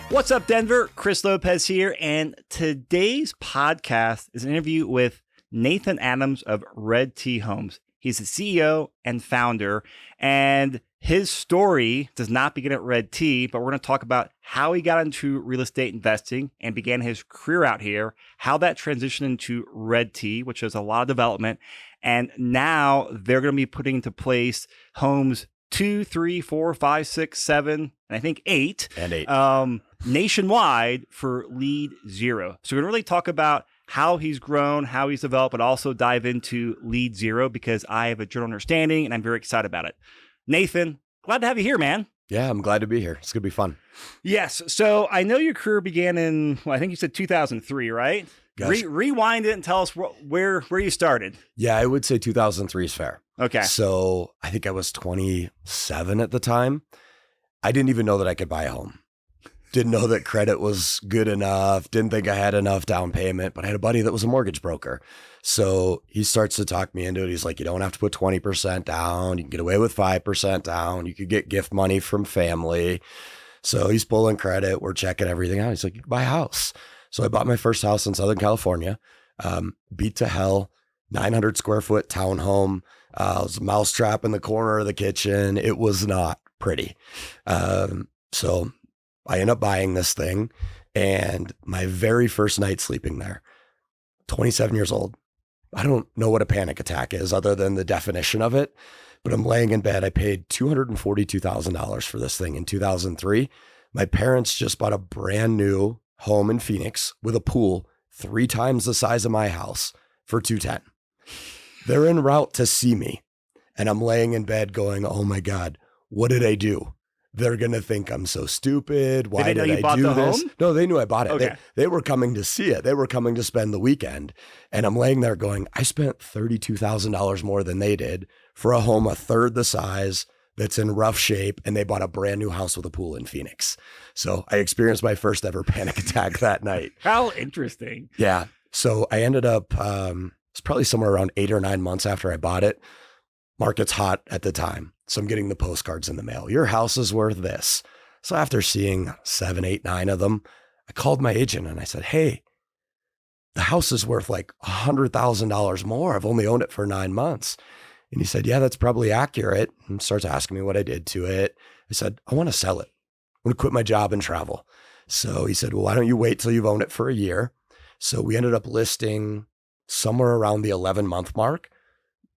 What's up, Denver? Chris Lopez here, and today's podcast is an interview with Nathan Adams of redT Homes. He's the CEO and founder, and his story does not begin at redT, but we're going to talk about how he got into real estate investing and began his career out here, how that transitioned into redT, which is a lot of development, and now they're going to be putting into place homes 2, 3, 4, 5, 6, 7, and I think 8. And 8. Nationwide for Lead Zero. So we're going to really talk about how he's grown, how he's developed, but also dive into Lead Zero because I have a general understanding and I'm very excited about it. Nathan, glad to have you here, man. Yeah, I'm glad to be here. It's going to be fun. Yes. So I know your career began in, well, I think you said 2003, right? Rewind it and tell us where you started. Yeah, I would say 2003 is fair. Okay. So I think I was 27 at the time. I didn't even know that I could buy a home. Didn't know that credit was good enough. Didn't think I had enough down payment, but I had a buddy that was a mortgage broker. So he starts to talk me into it. He's like, you don't have to put 20% down. You can get away with 5% down. You could get gift money from family. So he's pulling credit. We're checking everything out. He's like, you can buy a house. So I bought my first house in Southern California, beat to hell, 900 square foot townhome. It was a mousetrap in the corner of the kitchen. It was not pretty. So I end up buying this thing, and my very first night sleeping there, 27 years old. I don't know what a panic attack is other than the definition of it, but I'm laying in bed. I paid $242,000 for this thing in 2003. My parents just bought a brand new home in Phoenix with a pool 3 times the size of my house for $210,000. They're en route to see me, and I'm laying in bed going, oh my God, what did I do? They're going to think I'm so stupid. Why did I do this? Home? No, they knew I bought it. Okay. They were coming to see it. They were coming to spend the weekend. And I'm laying there going, I spent $32,000 more than they did for a home a third the size that's in rough shape. And they bought a brand new house with a pool in Phoenix. So I experienced my first ever panic attack that night. How interesting. Yeah. So I ended up, it's probably somewhere around 8 or 9 months after I bought it. Market's hot at the time. So I'm getting the postcards in the mail. Your house is worth this. So after seeing 7, 8, 9 of them, I called my agent and I said, hey, the house is worth like $100,000 more. I've only owned it for 9 months. And he said, yeah, that's probably accurate. And starts asking me what I did to it. I said, I want to sell it. I'm going to quit my job and travel. So he said, well, why don't you wait till you've owned it for a year? So we ended up listing somewhere around the 11-month mark,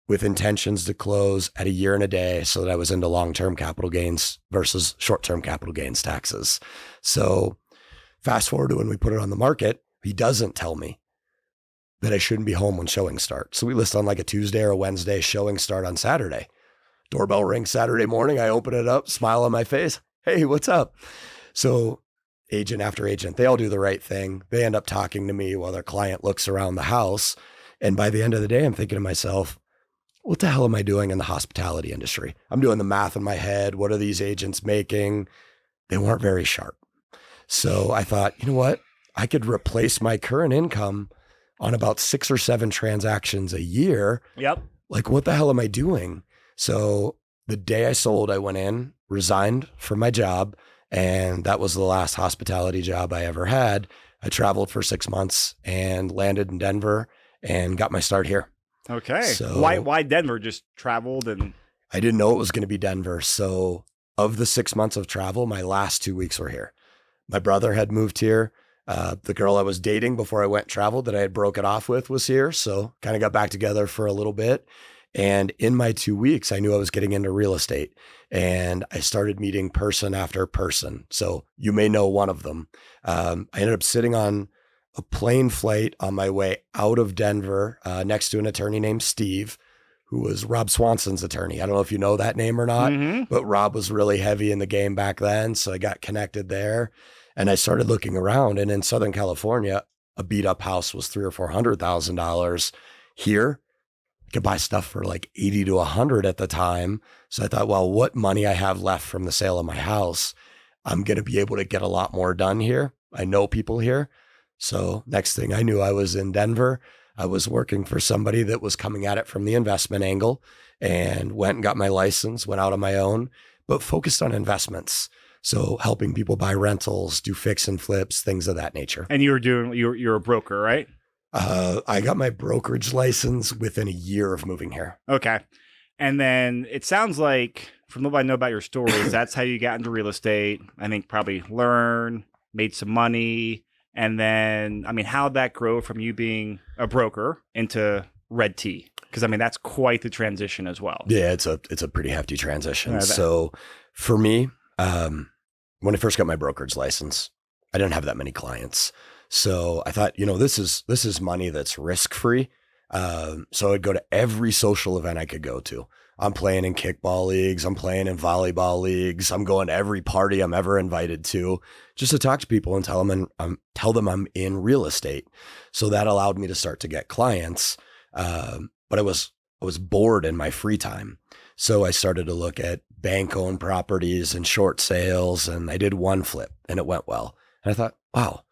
with intentions to close at a year and a day so that I was into long-term capital gains versus short-term capital gains taxes. So fast forward to when we put it on the market, he doesn't tell me that I shouldn't be home when showings start. So we list on like a Tuesday or a Wednesday, showings start on Saturday. Doorbell rings Saturday morning. I open it up, smile on my face. Hey, what's up? So agent after agent, they all do the right thing. They end up talking to me while their client looks around the house. And by the end of the day, I'm thinking to myself, what the hell am I doing in the hospitality industry? I'm doing the math in my head. What are these agents making? They weren't very sharp. So I thought, you know what? I could replace my current income on about 6 or 7 transactions a year. Yep. Like, what the hell am I doing? So the day I sold, I went in, resigned from my job, and that was the last hospitality job I ever had. I traveled for 6 months and landed in Denver and got my start here. Okay. So why Denver? Just traveled and I didn't know it was going to be Denver. So of the 6 months of travel, my last 2 weeks were here. My brother had moved here. The girl I was dating before I went traveled that I had broken off with was here. So kind of got back together for a little bit. And in my 2 weeks, I knew I was getting into real estate and I started meeting person after person. So you may know one of them. I ended up sitting on a plane flight on my way out of Denver next to an attorney named Steve, who was Rob Swanson's attorney. I don't know if you know that name or not, but Rob was really heavy in the game back then. So I got connected there and I started looking around, and in Southern California, a beat up house was $300,000 or $400,000. Here, I could buy stuff for like 80 to 100 at the time. So I thought, well, what money I have left from the sale of my house, I'm going to be able to get a lot more done here. I know people here. So next thing I knew, I was in Denver. I was working for somebody that was coming at it from the investment angle. and went and got my license, went out on my own, but focused on investments. So helping people buy rentals, do fix and flips, things of that nature. And you're a broker, right? I got my brokerage license within a year of moving here. Okay. And then it sounds like, from what I know about your stories, that's how you got into real estate. I think probably made some money. And then, I mean, how'd that grow from you being a broker into redT? Because, I mean, that's quite the transition as well. Yeah, it's a pretty hefty transition. So for me, when I first got my brokerage license, I didn't have that many clients. So I thought, this is money that's risk-free. So I'd go to every social event I could go to. I'm playing in kickball leagues. I'm playing in volleyball leagues. I'm going to every party I'm ever invited to just to talk to people and tell them I'm in real estate. So that allowed me to start to get clients. But I was bored in my free time. So I started to look at bank-owned properties and short sales, and I did one flip and it went well. And I thought, wow,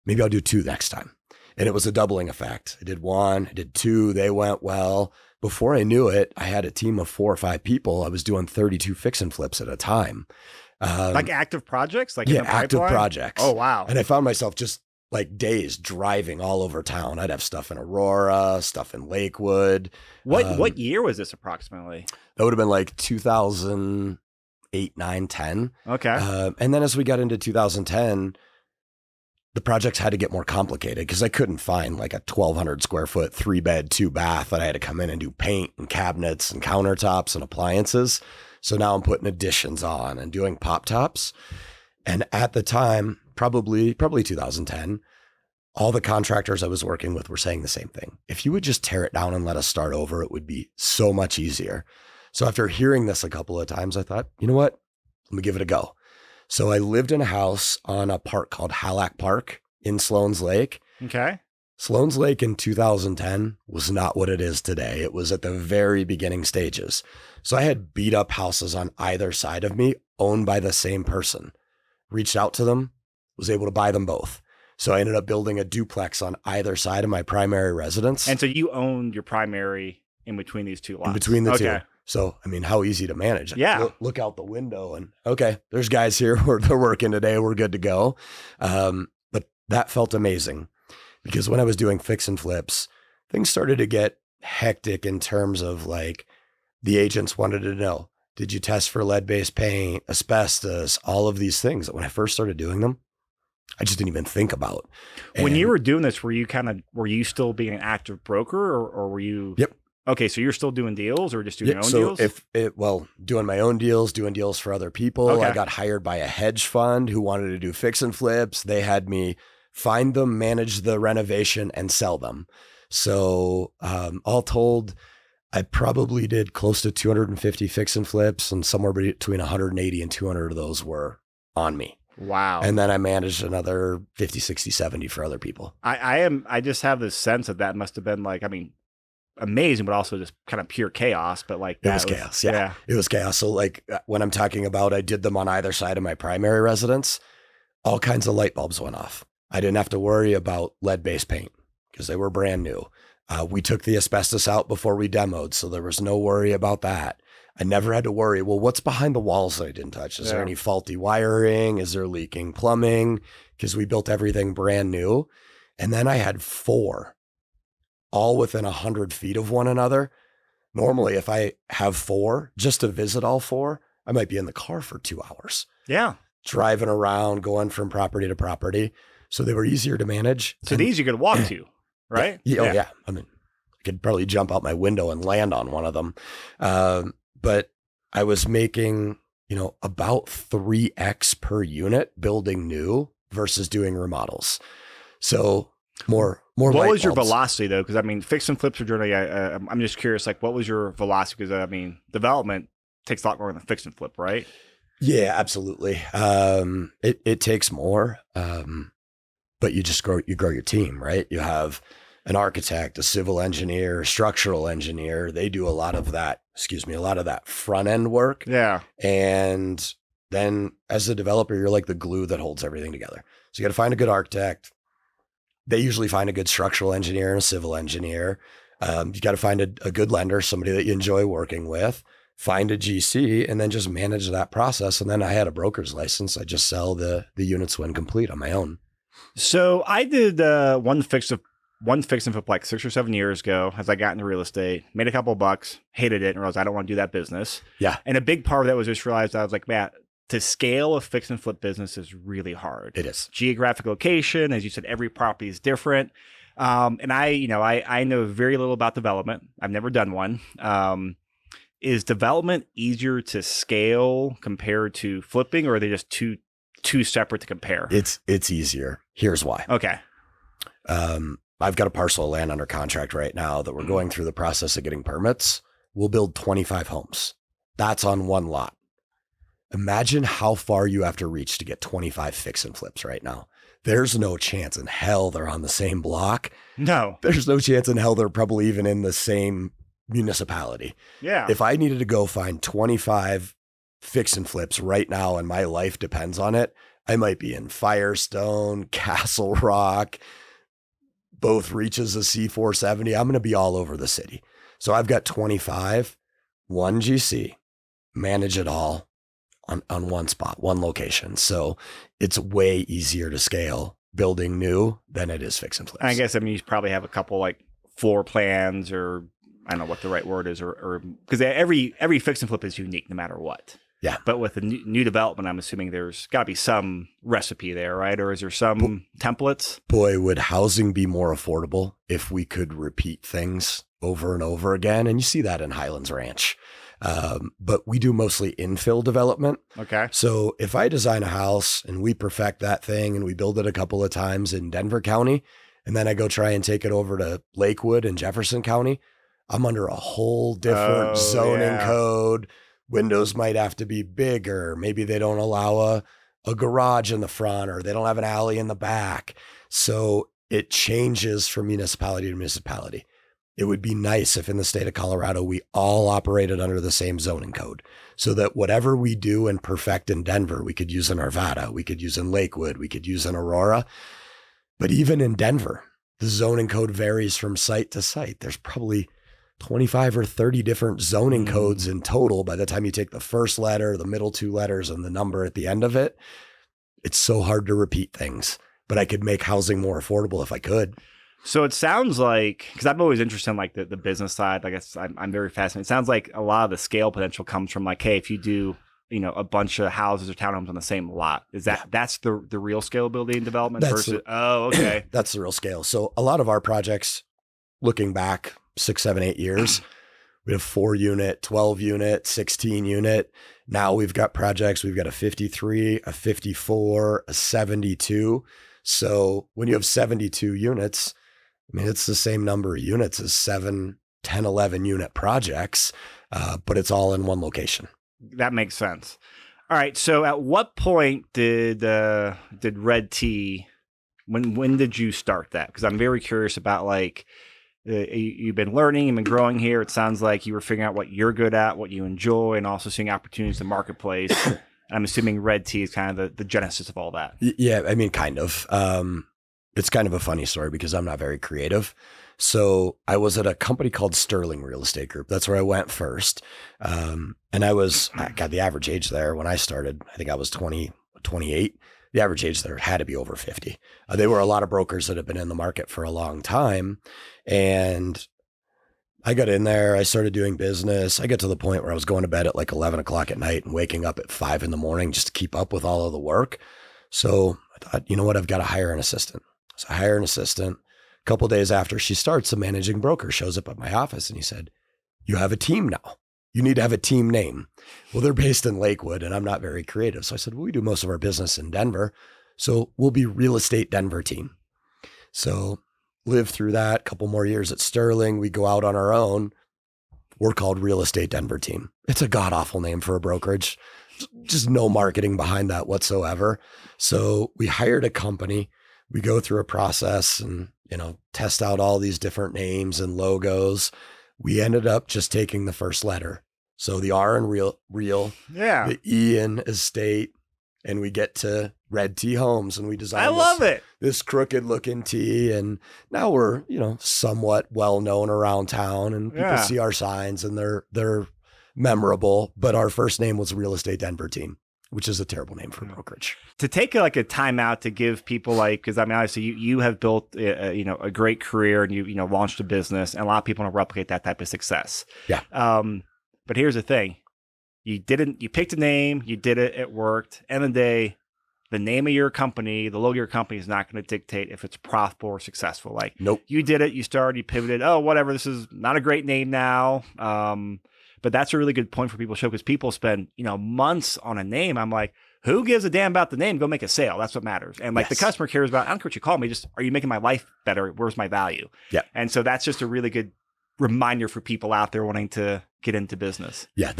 maybe I'll do 2 next time. And it was a doubling effect. I did 1, I did 2, they went well. Before I knew it, I had a team of 4 or 5 people. I was doing 32 fix and flips at a time. Like active projects? Like yeah, in the active pipeline? projects. Oh, wow. And I found myself just like days driving all over town. I'd have stuff in Aurora, stuff in Lakewood. What year was this approximately? That would have been like 2008, 9, 10. Okay. And then as we got into 2010, the projects had to get more complicated because I couldn't find like a 1,200 square foot, 3-bed, 2-bath that I had to come in and do paint and cabinets and countertops and appliances. So now I'm putting additions on and doing pop tops. And at the time, probably 2010, all the contractors I was working with were saying the same thing. If you would just tear it down and let us start over, it would be so much easier. So after hearing this a couple of times, I thought, you know what? Let me give it a go. So I lived in a house on a park called Hallack Park in Sloan's Lake. Okay. Sloan's Lake in 2010 was not what it is today. It was at the very beginning stages. So I had beat up houses on either side of me owned by the same person. Reached out to them, was able to buy them both. So I ended up building a duplex on either side of my primary residence. And so you owned your primary in between these 2 lots? In between the 2. So, I mean, how easy to manage. Yeah. Look out the window and, okay, there's guys here. They're working today. We're good to go. But that felt amazing because when I was doing fix and flips, things started to get hectic in terms of like the agents wanted to know, did you test for lead-based paint, asbestos, all of these things that when I first started doing them, I just didn't even think about. When you were doing this, were you still being an active broker or were you? Yep. Okay, so you're still doing deals or just doing your own deals? Doing my own deals, doing deals for other people. Okay. I got hired by a hedge fund who wanted to do fix and flips. They had me find them, manage the renovation, and sell them. So all told, I probably did close to 250 fix and flips, and somewhere between 180 and 200 of those were on me. Wow. And then I managed another 50, 60, 70 for other people. I just have this sense that must have been like, I mean, amazing, but also just kind of pure chaos. But like it was chaos. Yeah, it was chaos. So like when I'm talking about, I did them on either side of my primary residence, all kinds of light bulbs went off. I didn't have to worry about lead-based paint because they were brand new. We took the asbestos out before we demoed, so there was no worry about that. I never had to worry, well, what's behind the walls that I didn't touch? Is there any faulty wiring? Is there leaking plumbing? Because we built everything brand new. And then I had 4, all within 100 feet of one another. Normally, if I have 4, just to visit all 4, I might be in the car for 2 hours. Yeah. Driving around, going from property to property. So they were easier to manage. So these you could walk to, right? Yeah. Oh, yeah. I mean, I could probably jump out my window and land on one of them. But I was making, about 3x per unit building new versus doing remodels. So more. What was your velocity though? Because I mean, fix and flips are generally. I'm just curious, like, what was your velocity? Because I mean, development takes a lot more than fix and flip, right? Yeah, absolutely. It takes more, but you just grow your team, right? You have an architect, a civil engineer, structural engineer. They do a lot of that front end work. Yeah. And then as a developer, you're like the glue that holds everything together. So you got to find a good architect. They usually find a good structural engineer and a civil engineer. You got to find a good lender, somebody that you enjoy working with, find a GC, and then just manage that process. And then I had a broker's license. I just sell the units when complete on my own. So I did one fix and flip like 6 or 7 years ago as I got into real estate, made a couple of bucks, hated it, and realized I don't want to do that business. Yeah. And a big part of that was just realized I was like, man, to scale a fix and flip business is really hard. It is. Geographic location, as you said, every property is different. And I know very little about development. I've never done one. Is development easier to scale compared to flipping, or are they just too separate to compare? It's easier. Here's why. Okay. I've got a parcel of land under contract right now that we're going through the process of getting permits. We'll build 25 homes. That's on one lot. Imagine how far you have to reach to get 25 fix and flips right now. There's no chance in hell they're on the same block. No. There's no chance in hell they're probably even in the same municipality. Yeah. If I needed to go find 25 fix and flips right now and my life depends on it, I might be in Firestone, Castle Rock, both reaches of C470. I'm going to be all over the city. So I've got 25, one GC, manage it all on one spot, one location. So it's way easier to scale building new than it is fix and flips. I guess, you probably have a couple like floor plans, or I don't know what the right word is, or because every fix and flip is unique no matter what. Yeah. But with a new development, I'm assuming there's got to be some recipe there, right? Or is there some templates? Boy, would housing be more affordable if we could repeat things over and over again. And you see that in Highlands Ranch. But we do mostly infill development. Okay. So if I design a house and we perfect that thing and we build it a couple of times in Denver County, and then I go try and take it over to Lakewood and Jefferson County, I'm under a whole different zoning code. Windows might have to be bigger. Maybe they don't allow a garage in the front, or they don't have an alley in the back. So it changes from municipality to municipality. It would be nice if in the state of Colorado, we all operated under the same zoning code, so that whatever we do and perfect in Denver, we could use in Arvada, we could use in Lakewood, we could use in Aurora. But even in Denver, the zoning code varies from site to site. There's probably 25 or 30 different zoning codes in total by the time you take the first letter, the middle two letters, and the number at the end of it. It's so hard to repeat things, but I could make housing more affordable if I could. So it sounds like, because I'm always interested in like the business side, I guess I'm very fascinated. It sounds like a lot of the scale potential comes from like, hey, if you do, a bunch of houses or townhomes on the same lot, that's the real scalability in development versus, okay. That's the real scale. So a lot of our projects, looking back 6, 7, 8 years, we have 4 unit, 12 unit, 16 unit. Now we've got projects, we've got a 53, a 54, a 72. So when you have 72 units, it's the same number of units as 7, 10, 11 unit projects, but it's all in one location. That makes sense. All right. So at what point did redT, when did you start that? Because I'm very curious about like, you've been learning, you've been growing here. It sounds like you were figuring out what you're good at, what you enjoy, and also seeing opportunities in the marketplace. I'm assuming redT is kind of the genesis of all that. Yeah, kind of. It's kind of a funny story because I'm not very creative. So I was at a company called Sterling Real Estate Group. That's where I went first. And I got the average age there when I started. I think I was 28. The average age there had to be over 50. They were a lot of brokers that have been in the market for a long time. And I got in there, I started doing business. I got to the point where I was going to bed at like 11 o'clock at night and waking up at 5 in the morning just to keep up with all of the work. So I thought, you know what, I've got to hire an assistant. So I hire an assistant. A couple of days after she starts, the managing broker shows up at my office and he said, "You have a team now. You need to have a team name." Well, they're based in Lakewood and I'm not very creative. So I said, well, we do most of our business in Denver. So we'll be Real Estate Denver Team. So lived through that, couple more years at Sterling. We go out on our own. We're called Real Estate Denver Team. It's a god-awful name for a brokerage. Just no marketing behind that whatsoever. So we hired a company. We go through a process and, test out all these different names and logos. We ended up just taking the first letter. So the R in real, yeah. The E in estate, and we get to redT Homes and we design I love it. this crooked looking T. And now we're, somewhat well known around town and people see our signs and they're memorable. But our first name was Real Estate Denver Team, which is a terrible name for a brokerage. To take like a time out to give people because I mean, obviously you have built a great career and you launched a business, and a lot of people want to replicate that type of success. Yeah. But here's the thing. You picked a name, you did it, it worked. End of the day, the name of your company, the logo of your company is not going to dictate if it's profitable or successful. Like, nope. You did it, you started, you pivoted. Oh, whatever. This is not a great name now. But that's a really good point for people to show, because people spend, months on a name. I'm like, who gives a damn about the name? Go make a sale. That's what matters. And like the customer cares about, I don't care what you call me, just, are you making my life better? Where's my value? Yeah. And so that's just a really good reminder for people out there wanting to get into business. Yeah.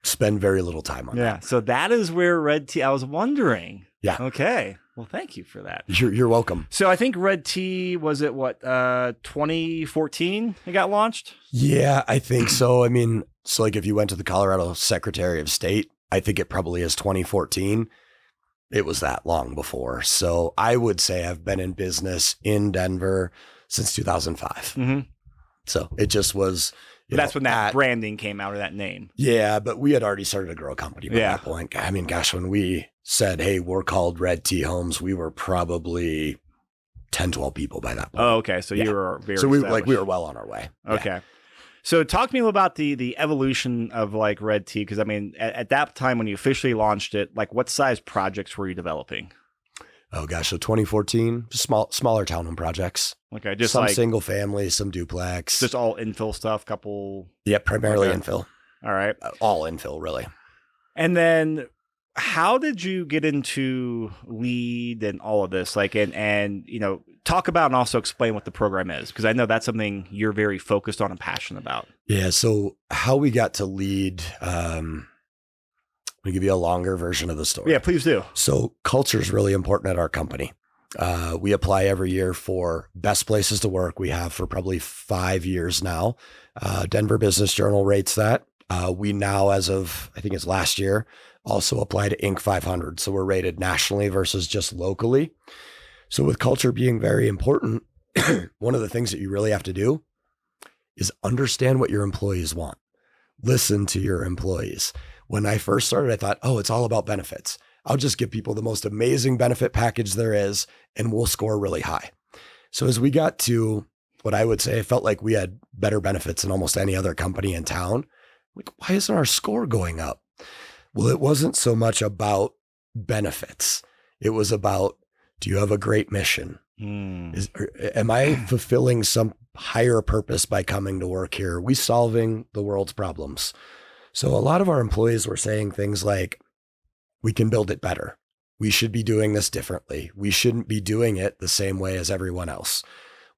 Spend very little time on that. Yeah. So that is where redT, I was wondering. Yeah. Okay. Well, thank you for that. You're welcome. So I think redT, was it 2014 it got launched? Yeah, I think so. I mean, so like if you went to the Colorado Secretary of State, I think it probably is 2014. It was that long before. So I would say I've been in business in Denver since 2005. Mm-hmm. So it just was. That's when that branding came out, or that name. Yeah, but we had already started to grow a company by that point. I mean, gosh, when we said, hey, we're called redT Homes, we were probably 10, 12 people by that point. Oh, okay. So you were very we were well on our way. Okay. Yeah. So talk to me about the evolution of like redT, because I mean, at that time when you officially launched it, like what size projects were you developing? Oh gosh, so 2014, smaller townhome projects. Okay, just some like single family, some duplex. Just all infill stuff, couple. Yeah, primarily infill. All right. All infill, really. And then how did you get into LEED and all of this? Like, and talk about and also explain what the program is, because I know that's something you're very focused on and passionate about. Yeah. So how we got to LEED, let me give you a longer version of the story. Yeah, please do. So culture is really important at our company. We apply every year for best places to work. We have for probably 5 years now. Denver Business Journal rates that. We now, as of, I think it's last year, also apply to Inc. 500. So we're rated nationally versus just locally. So with culture being very important, one of the things that you really have to do is understand what your employees want. Listen to your employees. When I first started, I thought, it's all about benefits. I'll just give people the most amazing benefit package there is, and we'll score really high. So as we got to what I would say, I felt like we had better benefits than almost any other company in town. Like, why isn't our score going up? Well, it wasn't so much about benefits. It was about, do you have a great mission? Am I fulfilling some higher purpose by coming to work here? Are we solving the world's problems? So a lot of our employees were saying things like, we can build it better. We should be doing this differently. We shouldn't be doing it the same way as everyone else.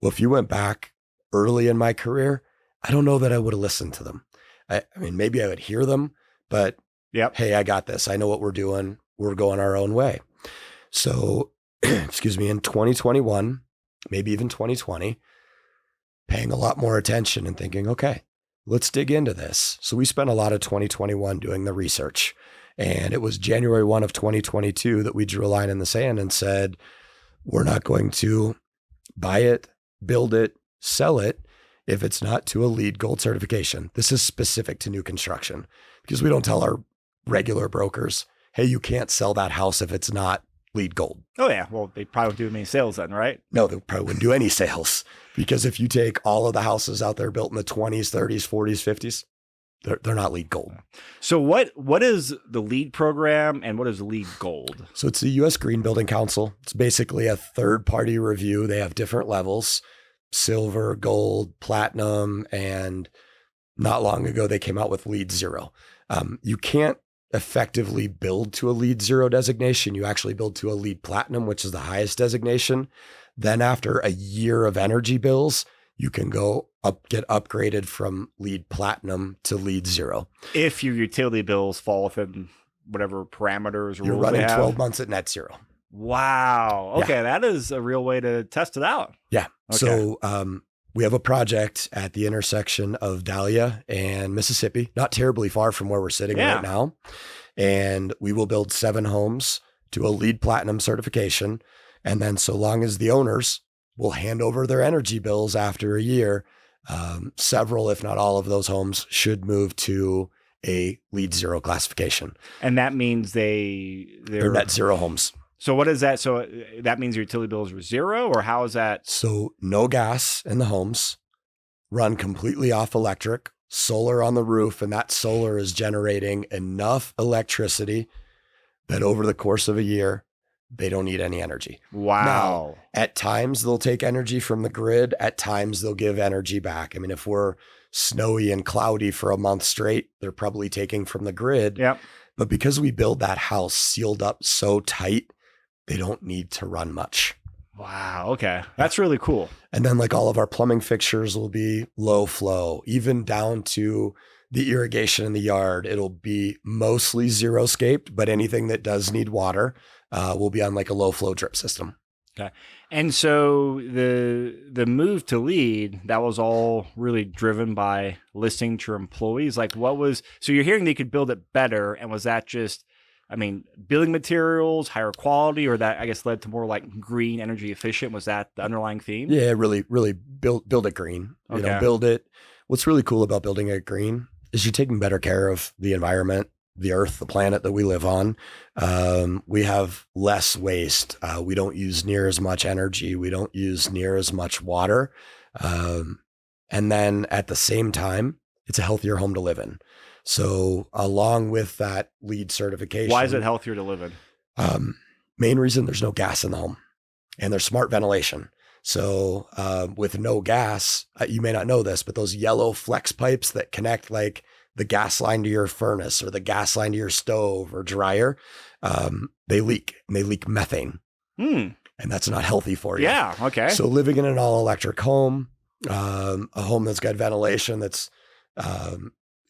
Well, if you went back early in my career, I don't know that I would have listened to them. I mean, maybe I would hear them, but hey, I got this. I know what we're doing. We're going our own way. So, in 2021, maybe even 2020, paying a lot more attention and thinking, okay, let's dig into this. So we spent a lot of 2021 doing the research. And it was January 1 of 2022 that we drew a line in the sand and said, we're not going to buy it, build it, sell it if it's not to a LEED Gold certification. This is specific to new construction, because we don't tell our regular brokers, hey, you can't sell that house if it's not LEED Gold. Oh, yeah. Well, they probably wouldn't do any sales then, right? No, they probably wouldn't do any sales, because if you take all of the houses out there built in the 20s, 30s, 40s, 50s, they're not LEED Gold. So what is the LEED program and what is LEED Gold? So it's the U.S. Green Building Council. It's basically a third-party review. They have different levels: silver, gold, platinum, and not long ago they came out with LEED Zero. You can't effectively build to a LEED Zero designation. You actually build to a LEED Platinum, which is the highest designation. Then after a year of energy bills, you can get upgraded from LEED Platinum to LEED Zero. If your utility bills fall within whatever parameters or you're rules running they have. 12 months at net zero. Wow. Okay. That is a real way to test it out. Yeah. Okay. So we have a project at the intersection of Dahlia and Mississippi, not terribly far from where we're sitting right now. And we will build 7 homes to a LEED Platinum certification. And then so long as the owners will hand over their energy bills after a year, several, if not all of those homes should move to a LEED Zero classification. And that means they're net zero homes. So what is that? So that means your utility bills are zero, or how is that? So no gas in the homes, run completely off electric, solar on the roof, and that solar is generating enough electricity that over the course of a year, they don't need any energy. Wow. Now, at times they'll take energy from the grid. At times they'll give energy back. I mean, if we're snowy and cloudy for a month straight, they're probably taking from the grid. Yep. But because we build that house sealed up so tight, they don't need to run much. Wow. Okay. That's really cool. And then like all of our plumbing fixtures will be low flow, even down to the irrigation in the yard. It'll be mostly zero scaped, but anything that does need water will be on like a low flow drip system. Okay. And so the move to LEED, that was all really driven by listening to your employees. Like so you're hearing they could build it better. And was that just, building materials, higher quality, or that I guess led to more like green energy efficient? Was that the underlying theme? Yeah, really build it green. Okay. Build it. What's really cool about building it green is you're taking better care of the environment, the earth, the planet that we live on. We have less waste. We don't use near as much energy. We don't use near as much water. And then at the same time, it's a healthier home to live in. So along with that LEED certification. Why is it healthier to live in? Main reason, there's no gas in the home and there's smart ventilation. So with no gas, you may not know this, but those yellow flex pipes that connect like the gas line to your furnace or the gas line to your stove or dryer, they leak, and they leak methane. And that's not healthy for you. Yeah. Okay. So living in an all electric home, a home that's got ventilation that's,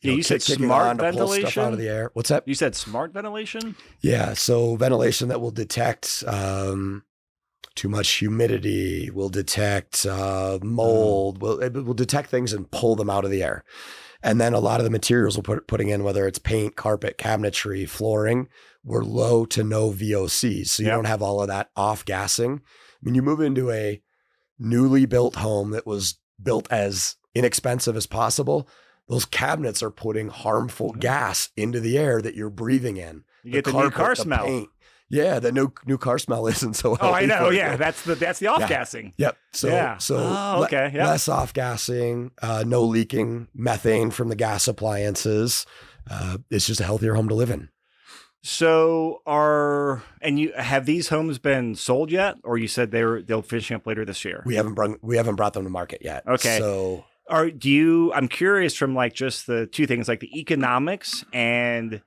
you said smart ventilation? Pull stuff out of the air. What's that? You said smart ventilation? Yeah. So ventilation that will detect too much humidity, will detect mold, it will detect things and pull them out of the air. And then a lot of the materials we're putting in, whether it's paint, carpet, cabinetry, flooring, were low to no VOCs. So you don't have all of that off gassing. You move into a newly built home that was built as inexpensive as possible. Those cabinets are putting harmful gas into the air that you're breathing in. You get the new car smell. Paint. Yeah, the new car smell isn't so healthy. Oh, I know. Yeah, that's the off gassing. Yep. So okay. Yep. Less off gassing, no leaking methane from the gas appliances. It's just a healthier home to live in. So you have these homes been sold yet, or you said they'll finishing up later this year? We haven't brought them to market yet. Okay. So I'm curious from like just the two things, like the economics and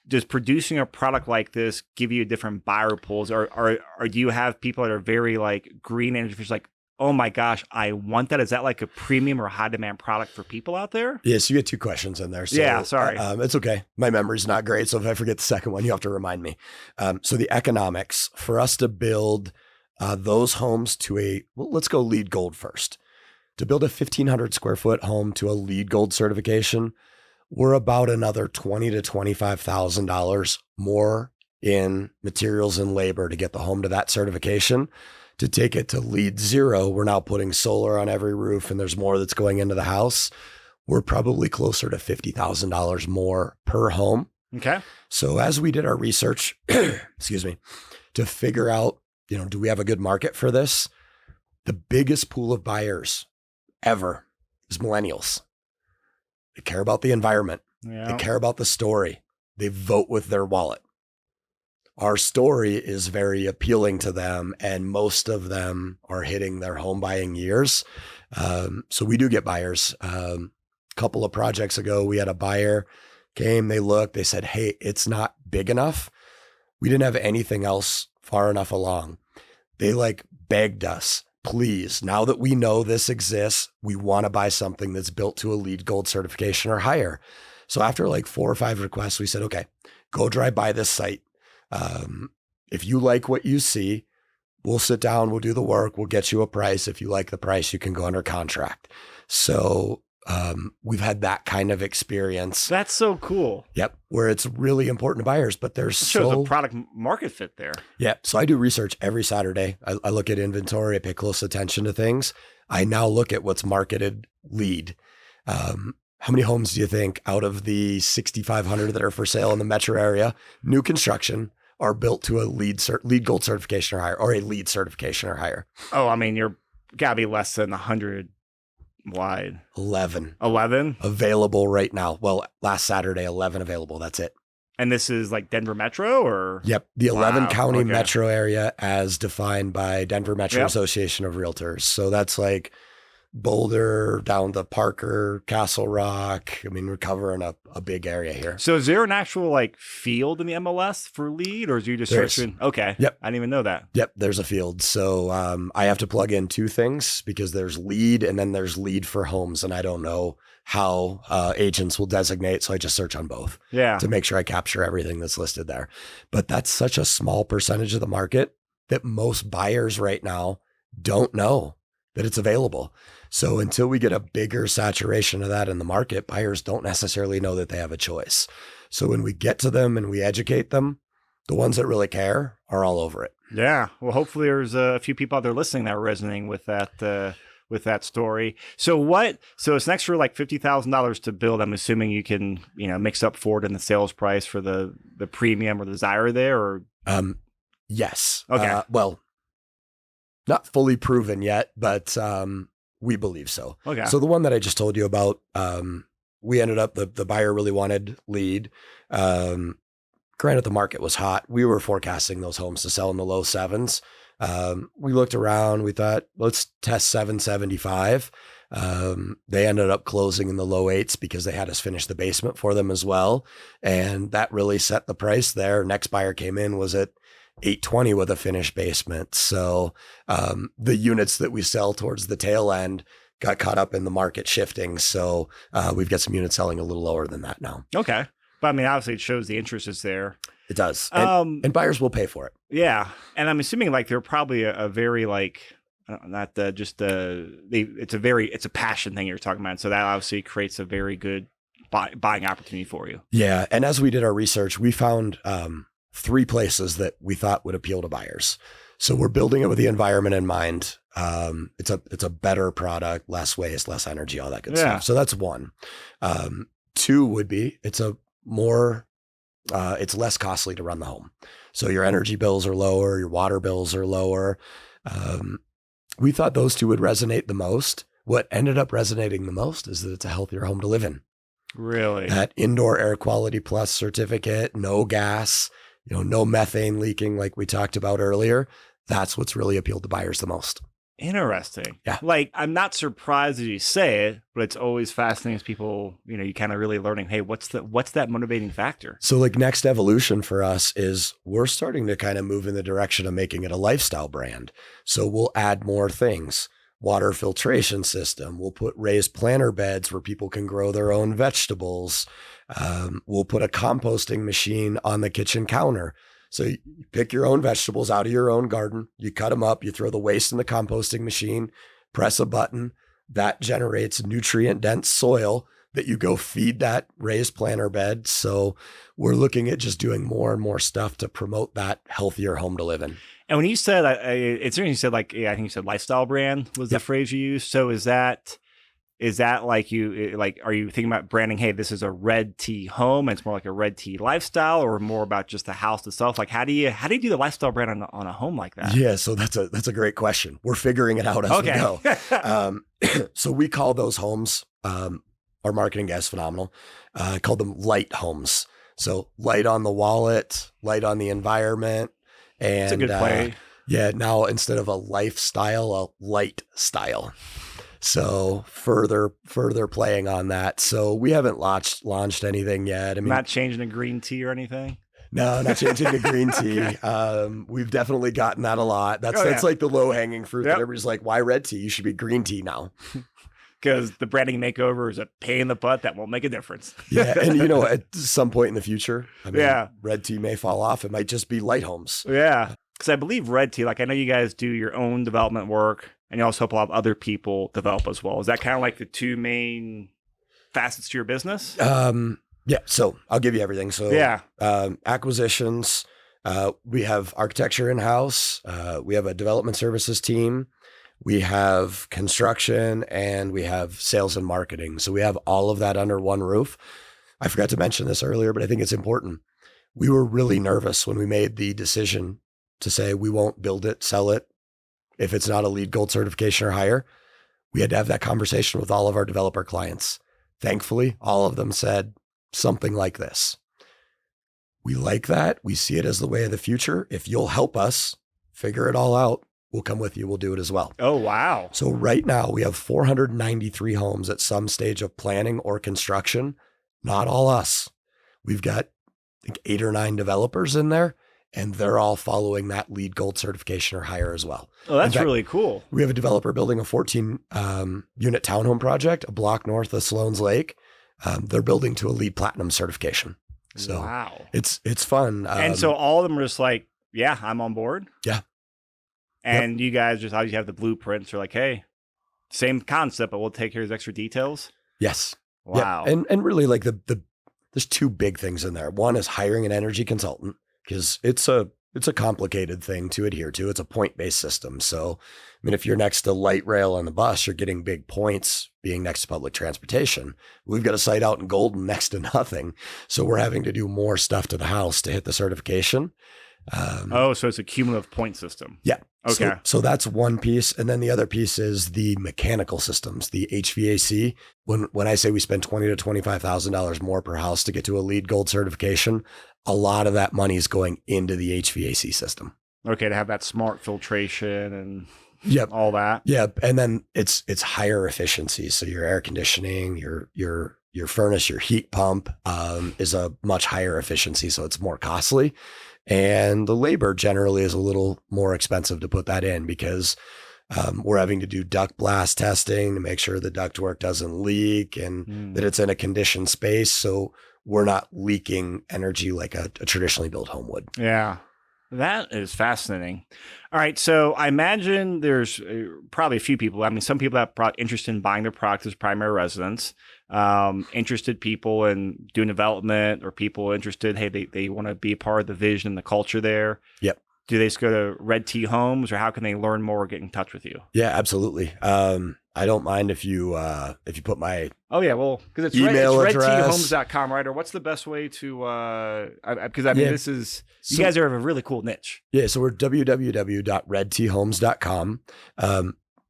does producing a product like this give you different buyer pools, or do you have people that are very like green energy efficient, like, oh my gosh, I want that? Is that like a premium or high demand product for people out there? Yeah, so you get two questions in there. So, yeah, sorry. It's okay. My memory's not great. So if I forget the second one, you have to remind me. So the economics for us to build those homes to let's go LEED Gold first. To build a 1,500 square foot home to a LEED Gold certification, we're about another $20,000 to $25,000 more in materials and labor to get the home to that certification. To take it to LEED Zero, we're now putting solar on every roof and there's more that's going into the house. We're probably closer to $50,000 more per home. Okay. So as we did our research, excuse me, to figure out, do we have a good market for this? The biggest pool of buyers ever is millennials. They care about the environment. Yeah. They care about the story. They vote with their wallet. Our story is very appealing to them, and most of them are hitting their home buying years. So we do get buyers. A couple of projects ago, we had a buyer came, they looked, they said, hey, it's not big enough. We didn't have anything else far enough along. They begged us, please, now that we know this exists, we want to buy something that's built to a LEED Gold certification or higher. So after 4 or 5 requests, we said, okay, go drive by this site. If you like what you see, we'll sit down, we'll do the work, we'll get you a price. If you like the price, you can go under contract. So We've had that kind of experience. That's so cool. Yep. Where it's really important to buyers, but there's It shows a product market fit there. Yeah. So I do research every Saturday. I look at inventory. I pay close attention to things. I now look at what's marketed lead. How many homes do you think out of the 6,500 that are for sale in the metro area, new construction, are built to a lead gold certification or higher, or a lead certification or higher? Oh, I mean, you're gotta be less than 100 wide. 11 available right now. Well, last Saturday, 11 available. That's it. And this is like Denver Metro, or? Yep. The 11 county metro area as defined by Denver Metro Association of Realtors. So that's like Boulder down to Parker, Castle Rock. I mean, we're covering a big area here. So is there an actual like field in the MLS for lead, or is you just searching? Okay. Yep. I didn't even know that. Yep. There's a field. So I have to plug in two things because there's lead and then there's lead for homes. And I don't know how agents will designate. So I just search on both to make sure I capture everything that's listed there. But that's such a small percentage of the market that most buyers right now don't know that it's available. So until we get a bigger saturation of that in the market, buyers don't necessarily know that they have a choice. So when we get to them and we educate them, the ones that really care are all over it. Yeah. Well, hopefully there's a few people out there listening that are resonating with that story. So it's an extra like $50,000 to build. I'm assuming you can, mix up for it in the sales price for the premium or the desire there, or? Yes. Okay. Well, not fully proven yet, but we believe so. Okay. So the one that I just told you about, we ended up, the buyer really wanted lead. Granted, the market was hot. We were forecasting those homes to sell in the low sevens. We looked around, we thought, let's test 775. They ended up closing in the low eights because they had us finish the basement for them as well. And that really set the price there. Next buyer came in, was at 820 with a finished basement. So the units that we sell towards the tail end got caught up in the market shifting. So we've got some units selling a little lower than that now. Okay. But I mean, obviously it shows the interest is there. It does. And buyers will pay for it. Yeah. And I'm assuming like they're probably a very like, it's a passion thing you're talking about. So that obviously creates a very good buying opportunity for you. Yeah. And as we did our research, we found 3 places that we thought would appeal to buyers. So we're building it with the environment in mind. It's a better product, less waste, less energy, all that good stuff. So that's one. 2 would be, it's less costly to run the home. So your energy bills are lower, your water bills are lower. We thought those 2 would resonate the most. What ended up resonating the most is that it's a healthier home to live in. Really? That indoor air quality plus certificate, no gas, no methane leaking like we talked about earlier. That's what's really appealed to buyers the most. Interesting. Yeah. Like, I'm not surprised as you say it, but it's always fascinating as people, you kind of really learning, hey, what's that motivating factor? So like next evolution for us is we're starting to kind of move in the direction of making it a lifestyle brand. So we'll add more things. Water filtration system. We'll put raised planter beds where people can grow their own vegetables. We'll put a composting machine on the kitchen counter. So you pick your own vegetables out of your own garden, you cut them up, you throw the waste in the composting machine, press a button, that generates nutrient dense soil that you go feed that raised planter bed. So we're looking at just doing more and more stuff to promote that healthier home to live in. And when you said, it's interesting you said I think you said lifestyle brand was the phrase you used. So is that like are you thinking about branding, hey, this is a redT home and it's more like a redT lifestyle, or more about just the house itself? Like how do you do the lifestyle brand on a home like that? Yeah, so that's a great question. We're figuring it out as we go. So we call those homes, our marketing guy is phenomenal. I call them light homes. So light on the wallet, light on the environment. And it's a good play. Now instead of a lifestyle, a light style. So further playing on that. So we haven't launched anything yet. I mean, not changing to green tea or anything. No, not changing to green tea. We've definitely gotten that a lot. That's like the low hanging fruit that everybody's like, why red tea? You should be green tea now. Because the branding makeover is a pain in the butt that won't make a difference. Yeah. And at some point in the future, red tea may fall off. It might just be light homes. Yeah. Because I believe redT, like I know you guys do your own development work and you also help a lot of other people develop as well. Is that kind of like the 2 main facets to your business? Yeah. So I'll give you everything. So Yeah. acquisitions, we have architecture in-house. We have a development services team. We have construction, and we have sales and marketing. So we have all of that under one roof. I forgot to mention this earlier, but I think it's important. We were really nervous when we made the decision to say we won't build it, sell it if it's not a LEED Gold certification or higher. We had to have that conversation with all of our developer clients. Thankfully, all of them said something like this: we like that. We see it as the way of the future. If you'll help us figure it all out, we'll come with you. We'll do it as well. Oh, wow. So right now we have 493 homes at some stage of planning or construction. Not all us. We've got, I think, 8 or 9 developers in there, and they're all following that LEED Gold certification or higher as well. Oh, that's In fact, really cool. we have a developer building a 14 unit townhome project, a block north of Sloan's Lake. They're building to a LEED Platinum certification. So wow. it's fun. And so all of them are just like, yeah, I'm on board. Yeah. And you guys just obviously have the blueprints. You're like, hey, same concept, but we'll take care of these extra details. Yes. Wow. Yeah. And really, like there's 2 big things in there. One is hiring an energy consultant, because it's a complicated thing to adhere to. It's a point-based system. So, I mean, if you're next to light rail on the bus, you're getting big points being next to public transportation. We've got a site out in Golden next to nothing. So we're having to do more stuff to the house to hit the certification. So it's a cumulative point system. Yeah. Okay. So that's one piece. And then the other piece is the mechanical systems, the HVAC. When I say we spend $20,000 to $25,000 more per house to get to a LEED Gold certification, a lot of that money is going into the HVAC system. Okay, to have that smart filtration and all that. Yeah. And then it's higher efficiency. So your air conditioning, your furnace, your heat pump is a much higher efficiency. So it's more costly. And the labor generally is a little more expensive to put that in, because we're having to do duct blast testing to make sure the ductwork doesn't leak and that it's in a conditioned space. So we're not leaking energy like a traditionally built home would. Yeah. That is fascinating. All right. So I imagine there's probably a few people. I mean, some people that are interested in buying their product as primary residence, interested people in doing development, or people interested, hey, they want to be a part of the vision and the culture there. Yep. Do they just go to redT Homes, or how can they learn more or get in touch with you? Yeah, absolutely. I don't mind if you put my because it's email address, redthomes.com, right? Or what's the best way to because I mean this is you guys are a really cool niche. Yeah, so we're www.redthomes.com.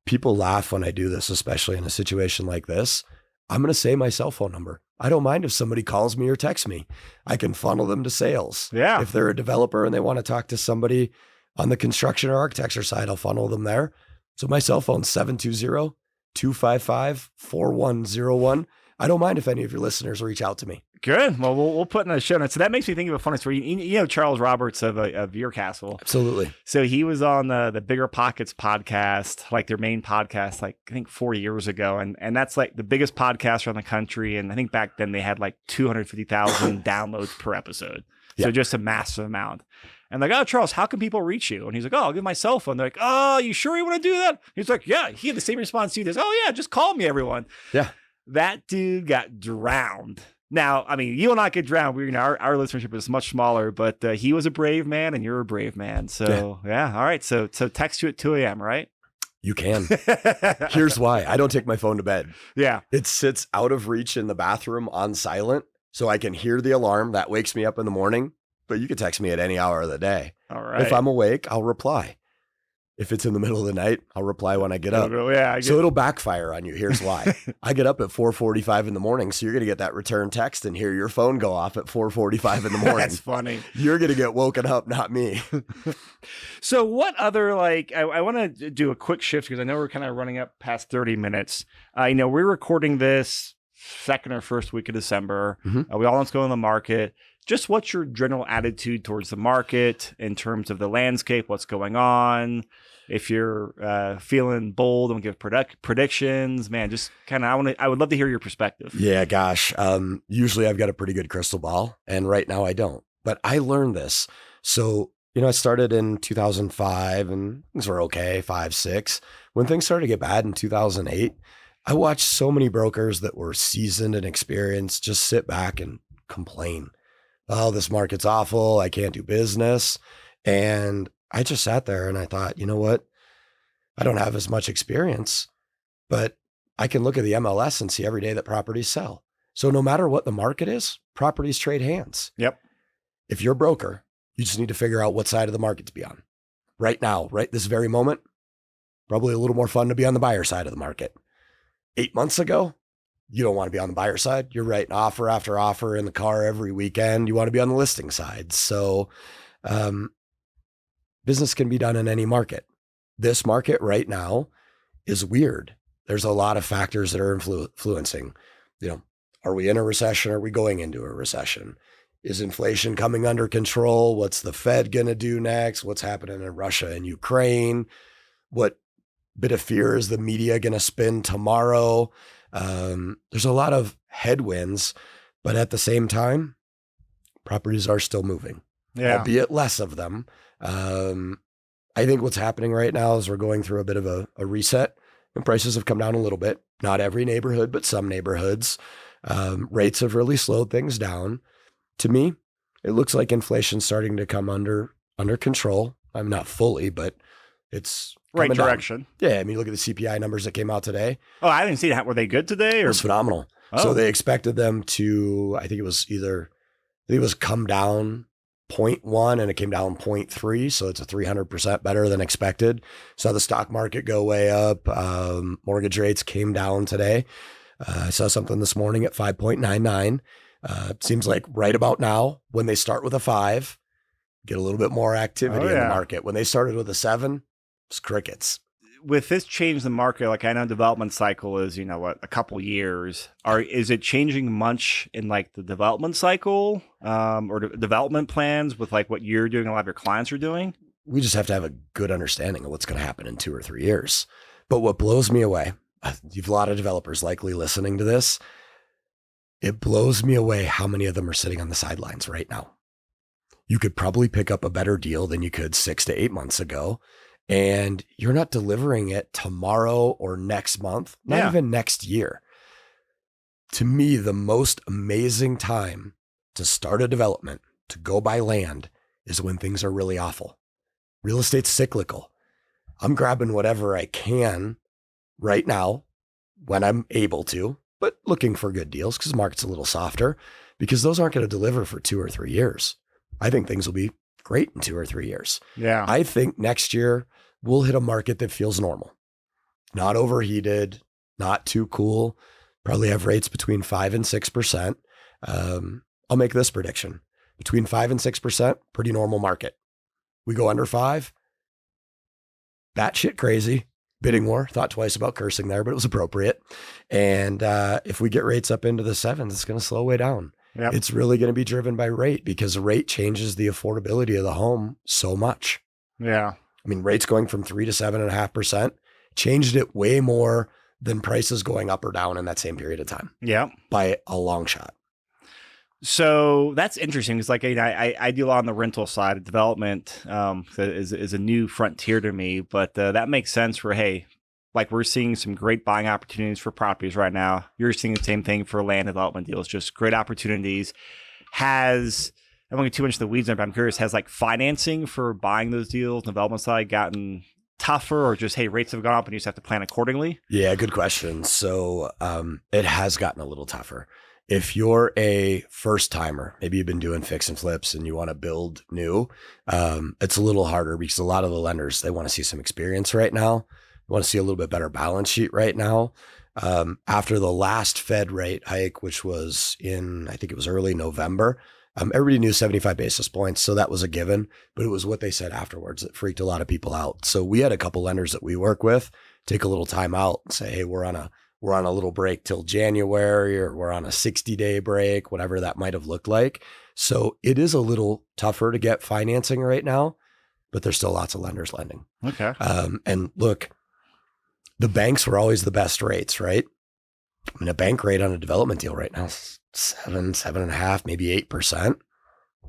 People laugh when I do this, especially in a situation like this. I'm going to say my cell phone number. I don't mind if somebody calls me or texts me. I can funnel them to sales. Yeah. If they're a developer and they want to talk to somebody on the construction or architecture side, I'll funnel them there. So my cell phone's 720-255-4101. I don't mind if any of your listeners reach out to me. Good. Well, we'll put in the show notes. So that makes me think of a funny story. You know Charles Roberts of Your Castle. Absolutely. So he was on the Bigger Pockets podcast, like their main podcast, like I think 4 years ago. And that's like the biggest podcast around the country. And I think back then they had like 250,000 downloads per episode. So just a massive amount. And like, oh, Charles, how can people reach you? And he's like, oh, I'll give my cell phone. They're like, oh, you sure you want to do that? He's like, yeah. He had the same response to you. Oh, yeah, just call me, everyone. Yeah. That dude got drowned. Now, I mean, you will not get drowned. Our listenership is much smaller, but he was a brave man and you're a brave man. So, yeah. All right. So text you at 2 a.m., right? You can. Here's why. I don't take my phone to bed. Yeah. It sits out of reach in the bathroom on silent, so I can hear the alarm. That wakes me up in the morning, but you can text me at any hour of the day. All right. If I'm awake, I'll reply. If it's in the middle of the night, I'll reply when I get up. So it'll backfire on you. Here's why. I get up at 4:45 in the morning, so you're going to get that return text and hear your phone go off at 4:45 in the morning. That's funny. You're going to get woken up, not me. So what other, like, I want to do a quick shift because I know we're kind of running up past 30 minutes. We're recording this second or first week of December. Mm-hmm. We all want to go in the market. Just what's your general attitude towards the market in terms of the landscape, what's going on? If you're feeling bold and give predictions, man, just kind of, I would love to hear your perspective. Yeah, gosh. Usually I've got a pretty good crystal ball, and right now I don't. But I learned this. So, I started in 2005 and things were okay, 5, 6. When things started to get bad in 2008, I watched so many brokers that were seasoned and experienced just sit back and complain. Oh, this market's awful. I can't do business. And I just sat there and I thought, you know what? I don't have as much experience, but I can look at the MLS and see every day that properties sell. So no matter what the market is, properties trade hands. Yep. If you're a broker, you just need to figure out what side of the market to be on. Right now, right this very moment, probably a little more fun to be on the buyer side of the market. 8 months ago, you don't want to be on the buyer side. You're writing offer after offer in the car every weekend. You want to be on the listing side. So business can be done in any market. This market right now is weird. There's a lot of factors that are influencing, are we in a recession? Are we going into a recession? Is inflation coming under control? What's the Fed going to do next? What's happening in Russia and Ukraine? What bit of fear is the media going to spin tomorrow? There's a lot of headwinds, but at the same time, properties are still moving, albeit less of them. I think what's happening right now is we're going through a bit of a reset, and prices have come down a little bit. Not every neighborhood, but some neighborhoods. Rates have really slowed things down. To me, it looks like inflation's starting to come under control. I'm not fully, but it's right direction. Down. Yeah, I mean, look at the CPI numbers that came out today. Oh, I didn't see that. Were they good today? Or? It was phenomenal. Oh. So they expected them to, I think it was come down 0.1 and it came down 0.3. So it's a 300% better than expected. Saw the stock market go way up. Mortgage rates came down today. I saw something this morning at 5.99. It seems like right about now, when they start with a 5, get a little bit more activity in the market. When they started with a 7, it's crickets. With this change in the market, like I know development cycle is, a couple years. Is it changing much in like the development cycle or development plans with like what you're doing, a lot of your clients are doing? We just have to have a good understanding of what's going to happen in 2 or 3 years. But what blows me away, you've a lot of developers likely listening to this. It blows me away how many of them are sitting on the sidelines right now. You could probably pick up a better deal than you could 6 to 8 months ago. And you're not delivering it tomorrow or next month, not even next year. To me, the most amazing time to start a development, to go buy land, is when things are really awful. Real estate's cyclical. I'm grabbing whatever I can right now when I'm able to, but looking for good deals because the market's a little softer, because those aren't going to deliver for 2 or 3 years. I think things will be great in 2 or 3 years. Yeah. I think next year we'll hit a market that feels normal, not overheated, not too cool. Probably have rates between 5 and 6%. I'll make this prediction: between 5 and 6%, pretty normal market. We go under 5, batshit crazy. Bidding war, thought twice about cursing there, but it was appropriate. And if we get rates up into the 7s, it's going to slow way down. Yep. It's really going to be driven by rate, because rate changes the affordability of the home so much. Yeah. I mean, rates going from 3 to 7.5% changed it way more than prices going up or down in that same period of time. Yeah. By a long shot. So that's interesting, because like I do a lot on the rental side of development. Is a new frontier to me, but that makes sense for, hey, like we're seeing some great buying opportunities for properties right now. You're seeing the same thing for land development deals, just great opportunities. I won't get too much in the weeds, but I'm curious, has like financing for buying those deals, development side, gotten tougher, or just, hey, rates have gone up and you just have to plan accordingly? Yeah, good question. So it has gotten a little tougher. If you're a first timer, maybe you've been doing fix and flips and you want to build new, it's a little harder, because a lot of the lenders, they want to see some experience right now. They want to see a little bit better balance sheet right now. After the last Fed rate hike, which was I think it was early November, everybody knew 75 basis points. So that was a given, but it was what they said afterwards that freaked a lot of people out. So we had a couple lenders that we work with take a little time out and say, hey, we're on a little break till January, or we're on a 60-day break, whatever that might have looked like. So it is a little tougher to get financing right now, but there's still lots of lenders lending. Okay. And look, the banks were always the best rates, right? I mean, a bank rate on a development deal right now is 7.5%, maybe 8%.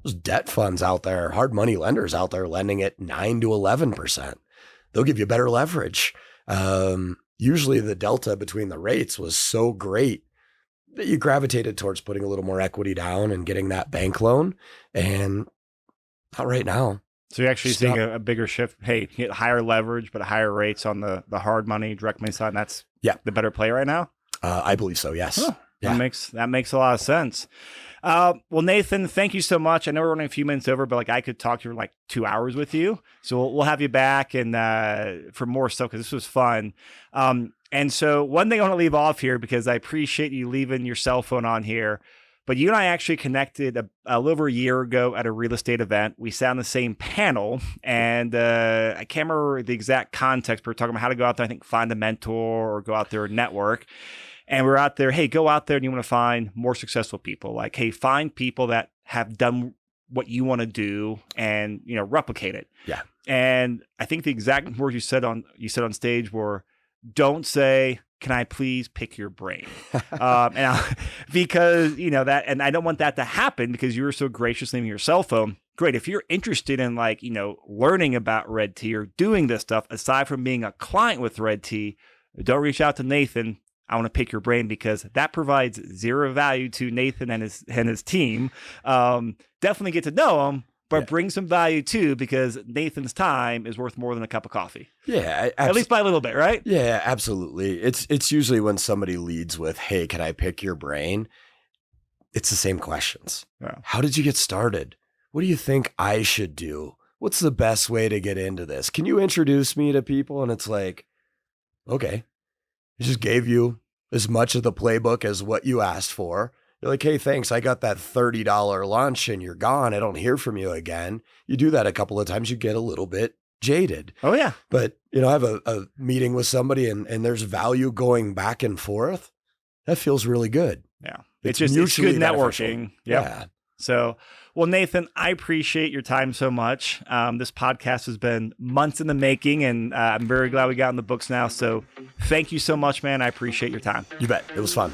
There's debt funds out there, hard money lenders out there lending at 9 to 11%. They'll give you better leverage. usually the delta between the rates was so great that you gravitated towards putting a little more equity down and getting that bank loan. And not right now. So you're actually seeing a bigger shift. Hey, you get higher leverage, but higher rates on the hard money, direct money side. And that's the better play right now? I believe so, yes. Oh, that makes a lot of sense. Well, Nathan, thank you so much. I know we're running a few minutes over, but I could talk to you for 2 hours with you. So we'll have you back and for more stuff because this was fun. And so one thing I want to leave off here because I appreciate you leaving your cell phone on here. But you and I actually connected a little over a year ago at a real estate event. We sat on the same panel, and I can't remember the exact context, but we were talking about how to go out there, I think, find a mentor or go out there and network. And we're out there, hey, go out there and you want to find more successful people. Hey, find people that have done what you want to do and, replicate it. Yeah. And I think the exact words you said on stage were, don't say, can I please pick your brain? Because, that, and I don't want that to happen because you were so gracious leaving your cell phone. Great. If you're interested in learning about redT or doing this stuff, aside from being a client with redT, don't reach out to Nathan. I want to pick your brain because that provides zero value to Nathan and his team. Definitely get to know him, but bring some value too, because Nathan's time is worth more than a cup of coffee. Yeah. At least by a little bit, right? Yeah, absolutely. It's usually when somebody leads with, hey, can I pick your brain? It's the same questions. Yeah. How did you get started? What do you think I should do? What's the best way to get into this? Can you introduce me to people? And it's like, okay, I just gave you as much of the playbook as what you asked for. You're like, hey, thanks. I got that $30 lunch and you're gone. I don't hear from you again. You do that a couple of times, you get a little bit jaded. Oh, yeah. But, I have a meeting with somebody and there's value going back and forth. That feels really good. Yeah. It's good networking. Yep. Yeah. So, well, Nathan, I appreciate your time so much. This podcast has been months in the making, and I'm very glad we got in the books now. So thank you so much, man. I appreciate your time. You bet. It was fun.